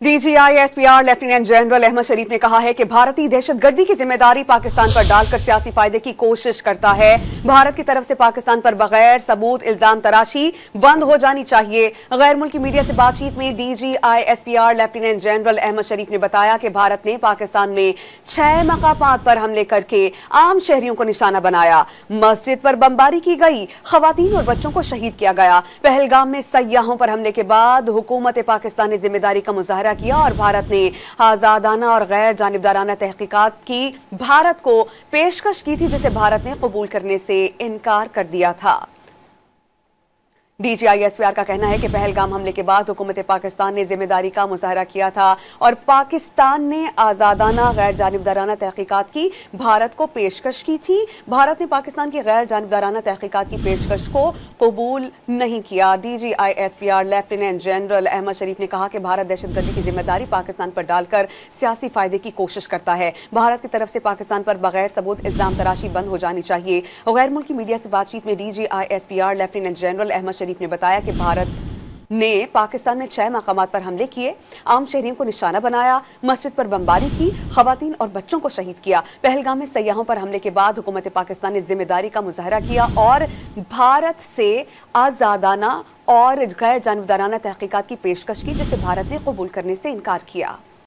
DGISPR lieutenant general Ahmad शरीफ ने कहा है कि भारतीय दहशतगर्दी की जिम्मेदारी पाकिस्तान पर डालकर सियासी फायदे की कोशिश करता है। भारत की तरफ से पाकिस्तान पर बगैर सबूत इल्जाम तराशी बंद हो जानी चाहिए। गैर मुल्की मीडिया से बातचीत में DGISPR लेफ्टिनेंट जनरल अहमद शरीफ ने बताया कि भारत ने पाकिस्तान में 6 मकामात पर हमले करके आम शहरियों को निशाना बनाया। मस्जिद पर बमबारी की गई, खवातीन और बच्चों को शहीद किया गया। पहलगाम में सयाहों पर हमले के बाद हुकूमत पाकिस्तान ने जिम्मेदारी का मुजाहरा किया और भारत ने आजादाना और गैर जानिबदाराना तहकीकात की भारत को पेशकश की थी, जिसे भारत ने कबूल करने से इनकार कर दिया था। DGISPR का कहना है कि पहलगाम हमले के बाद हुकूमत पाकिस्तान ने जिम्मेदारी का मुजाहरा किया था और पाकिस्तान ने आजादाना गैर जानिबदाराना तहकीकात की भारत को पेशकश की थी। भारत ने पाकिस्तान की गैर जानिबदाराना तहकीकात की पेशकश को कबूल नहीं किया। DGISPR लेफ्टिनेंट जनरल अहमद शरीफ ने कहा कि भारत दहशतगर्दी की जिम्मेदारी पाकिस्तान पर डालकर सियासी फायदे की कोशिश करता है। भारत की तरफ से पाकिस्तान पर बगैर सबूत इल्जाम तराशी बंद हो जानी चाहिए। गैर मुल्की मीडिया से बातचीत में DGISPR लेफ्टिनेंट जनरल अहमद शरीफ ने बताया कि भारत ने पाकिस्तान में 6 मकामात पर हमले किए, आम शहरियों को निशाना बनाया, मस्जिद पर बमबारी की, खवातीन और बच्चों को शहीद किया। पहलगाम में सयाहों पर हमले के बाद हुकूमत पाकिस्तान ने जिम्मेदारी का मुजाहरा किया और भारत से आजादाना और गैर जानिबदाराना तहकीकात की पेशकश की, जिसे भारत ने कबूल करने से इनकार किया।